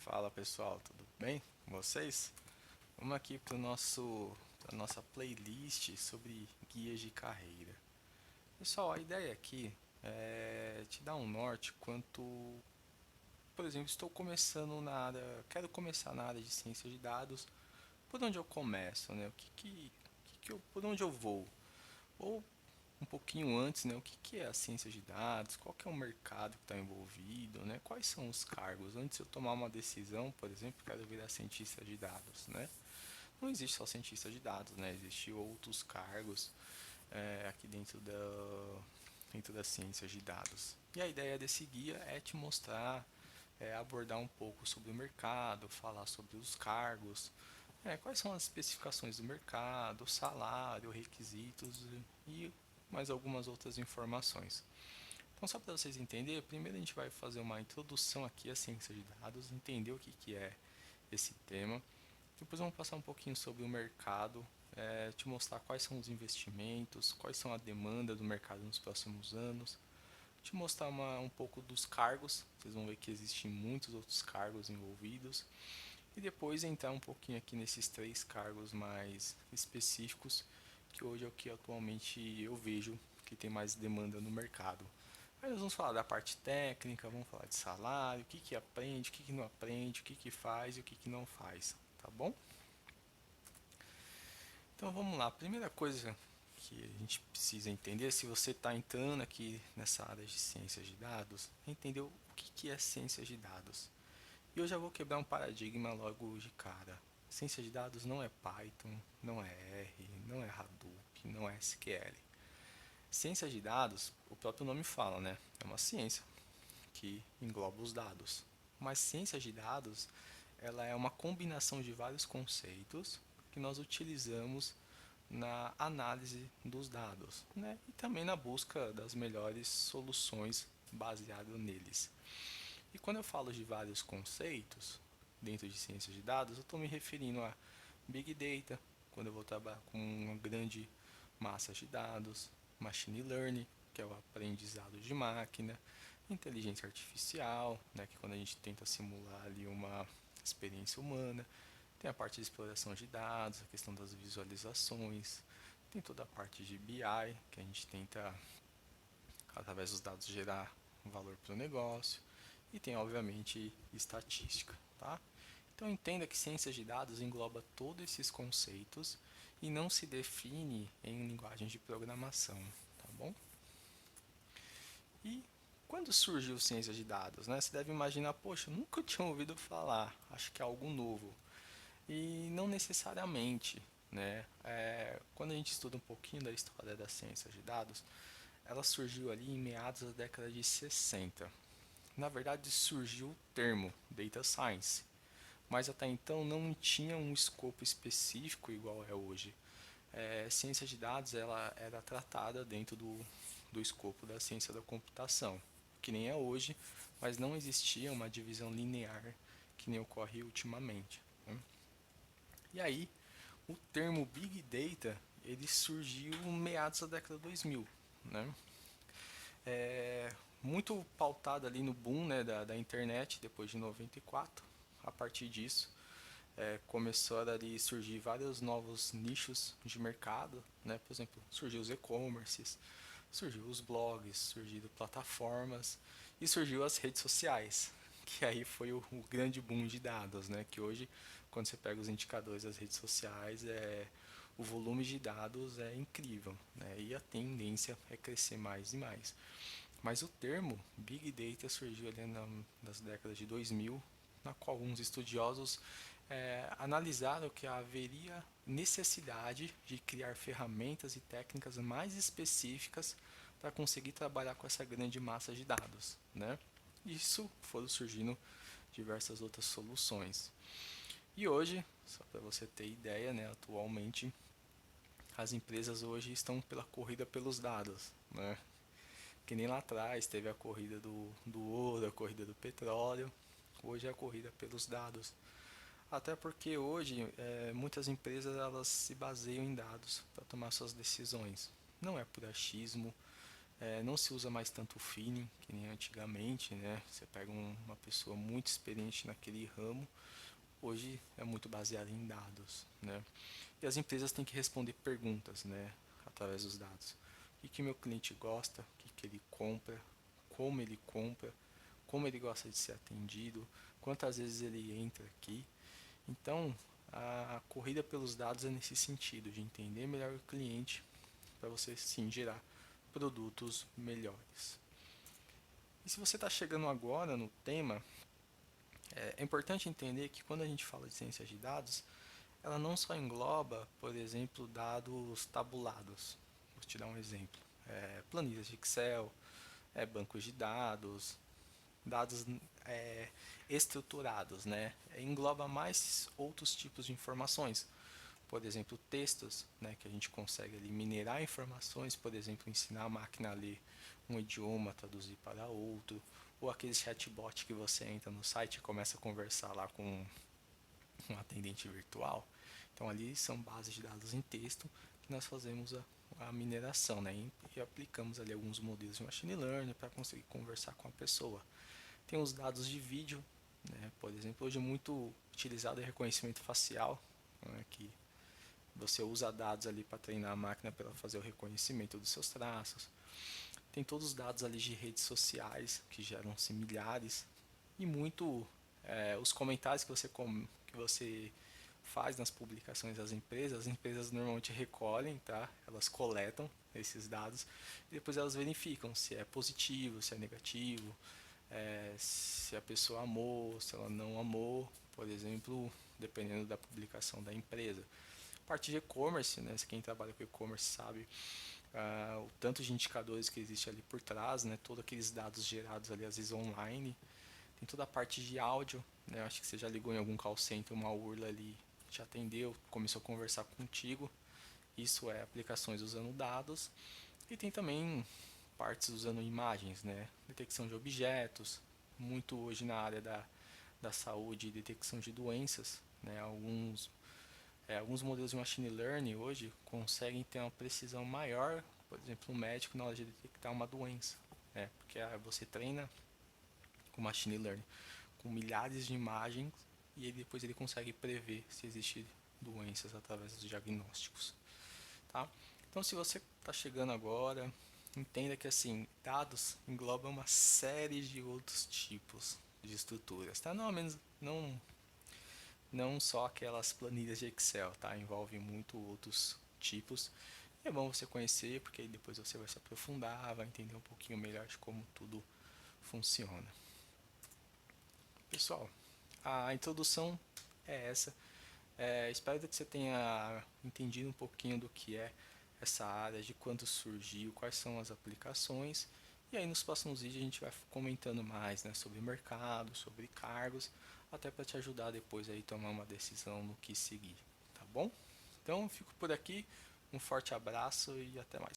Fala pessoal, tudo bem com vocês? Vamos aqui para a nossa playlist sobre guias de carreira. Pessoal, a ideia aqui é te dar um norte quanto, por exemplo, estou começando na área, quero começar na área de ciência de dados, por onde eu começo, né? Por onde eu vou? Ou um pouquinho antes, né? O que é a ciência de dados? Qual que é o mercado que está envolvido, né? Quais são os cargos? Antes de eu tomar uma decisão, por exemplo, quero virar cientista de dados, né? Não existe só cientista de dados, né? Existem outros cargos aqui dentro das ciências de dados. E a ideia desse guia é te mostrar, abordar um pouco sobre o mercado, falar sobre os cargos, quais são as especificações do mercado, salário, requisitos e mais algumas outras informações. Então, só para vocês entenderem, primeiro a gente vai fazer uma introdução aqui à ciência de dados, entender o que é esse tema. Depois vamos passar um pouquinho sobre o mercado, te mostrar quais são os investimentos, quais são a demanda do mercado nos próximos anos, te mostrar um pouco dos cargos, vocês vão ver que existem muitos outros cargos envolvidos, e depois entrar um pouquinho aqui nesses três cargos mais específicos, que hoje é o que atualmente eu vejo que tem mais demanda no mercado. Aí nós vamos falar da parte técnica, vamos falar de salário, o que aprende, o que não aprende, o que faz e o que não faz, tá bom? Então vamos lá, a primeira coisa que a gente precisa entender, se você está entrando aqui nessa área de ciências de dados, é entender o que é ciências de dados. E eu já vou quebrar um paradigma logo de cara. Ciência de dados não é Python, não é R, não é Hadoop, não é SQL. Ciência de dados, o próprio nome fala, né? É uma ciência que engloba os dados. Mas ciência de dados, ela é uma combinação de vários conceitos que nós utilizamos na análise dos dados, né? E também na busca das melhores soluções baseado neles. E quando eu falo de vários conceitos dentro de ciências de dados, eu estou me referindo a Big Data, quando eu vou trabalhar com uma grande massa de dados, Machine Learning, que é o aprendizado de máquina, inteligência artificial, né, que é quando a gente tenta simular ali uma experiência humana, tem a parte de exploração de dados, a questão das visualizações, tem toda a parte de BI, que a gente tenta, através dos dados, gerar valor para o negócio, e tem, obviamente, estatística, tá? Então entenda que ciências de dados engloba todos esses conceitos e não se define em linguagem de programação, tá bom? E quando surgiu ciências de dados, né? Você deve imaginar, poxa, nunca tinha ouvido falar, acho que é algo novo. E não necessariamente, né? Quando a gente estuda um pouquinho da história das ciências de dados, ela surgiu ali em meados da década de 60. Na verdade, surgiu o termo Data Science, mas até então não tinha um escopo específico igual é hoje. Ciência de dados ela era tratada dentro do escopo da ciência da computação, que nem é hoje, mas não existia uma divisão linear que nem ocorre ultimamente, né? E aí, o termo Big Data ele surgiu em meados da década de 2000, né? É, muito pautado ali no boom, né, da internet depois de 94. A partir disso, começou a surgir vários novos nichos de mercado, né? Por exemplo, surgiu os e-commerces, surgiu os blogs, surgiram plataformas e surgiu as redes sociais, que aí foi o grande boom de dados, né? Que hoje, quando você pega os indicadores das redes sociais, o volume de dados é incrível, né? E a tendência é crescer mais e mais. Mas o termo Big Data surgiu ali nas décadas de 2000, na qual alguns estudiosos analisaram que haveria necessidade de criar ferramentas e técnicas mais específicas para conseguir trabalhar com essa grande massa de dados, né? Isso foram surgindo diversas outras soluções. E hoje, só para você ter ideia, né, atualmente as empresas hoje estão pela corrida pelos dados, né? Que nem lá atrás teve a corrida do ouro, a corrida do petróleo, hoje é a corrida pelos dados. Até porque hoje muitas empresas elas se baseiam em dados para tomar suas decisões. Não é por achismo, Não se usa mais tanto o feeling que nem antigamente, né? Você pega uma pessoa muito experiente naquele ramo, hoje é muito baseado em dados, né? E as empresas têm que responder perguntas, né? Através dos dados. O que meu cliente gosta, o que ele compra, como ele gosta de ser atendido, quantas vezes ele entra aqui. Então, a corrida pelos dados é nesse sentido, de entender melhor o cliente para você sim gerar produtos melhores. E se você está chegando agora no tema, é importante entender que quando a gente fala de ciência de dados, ela não só engloba, por exemplo, dados tabulados. Vou te dar um exemplo. Planilhas de Excel, bancos de dados estruturados, né? Engloba mais outros tipos de informações. Por exemplo, textos, né, que a gente consegue ali minerar informações, por exemplo, ensinar a máquina a ler um idioma, traduzir para outro, ou aquele chatbot que você entra no site e começa a conversar lá com um atendente virtual. Então ali são bases de dados em texto que nós fazemos a mineração, né, e aplicamos ali alguns modelos de machine learning para conseguir conversar com a pessoa. Tem os dados de vídeo, né, por exemplo, hoje é muito utilizado o reconhecimento facial, né, que você usa dados ali para treinar a máquina para fazer o reconhecimento dos seus traços. Tem todos os dados ali de redes sociais, que geram-se milhares. E muito os comentários que você faz nas publicações das empresas, as empresas normalmente recolhem, tá? Elas coletam esses dados e depois elas verificam se é positivo, se é negativo, se a pessoa amou, se ela não amou, por exemplo, dependendo da publicação da empresa. A parte de e-commerce, né? Quem trabalha com e-commerce sabe o tanto de indicadores que existe ali por trás, né? Todos aqueles dados gerados ali às vezes online. Tem toda a parte de áudio, né? Acho que você já ligou em algum call center, uma URLA ali te atendeu, começou a conversar contigo. Isso é aplicações usando dados. E tem também partes usando imagens, né? Detecção de objetos, muito hoje na área da saúde e detecção de doenças, né? Alguns modelos de machine learning hoje conseguem ter uma precisão maior, por exemplo, um médico na hora de detectar uma doença, né? Porque você treina com machine learning com milhares de imagens e depois ele consegue prever se existe doenças através dos diagnósticos, tá? Então, se você está chegando agora, entenda que assim, dados englobam uma série de outros tipos de estruturas, tá? Não só aquelas planilhas de Excel, tá? Envolve muito outros tipos. É bom você conhecer, porque aí depois você vai se aprofundar, vai entender um pouquinho melhor de como tudo funciona. Pessoal, a introdução é essa. Espero que você tenha entendido um pouquinho do que é essa área, de quando surgiu, quais são as aplicações. E aí nos próximos vídeos a gente vai comentando mais, né, sobre mercado, sobre cargos, até para te ajudar depois aí tomar uma decisão no que seguir, tá bom? Então fico por aqui, um forte abraço e até mais.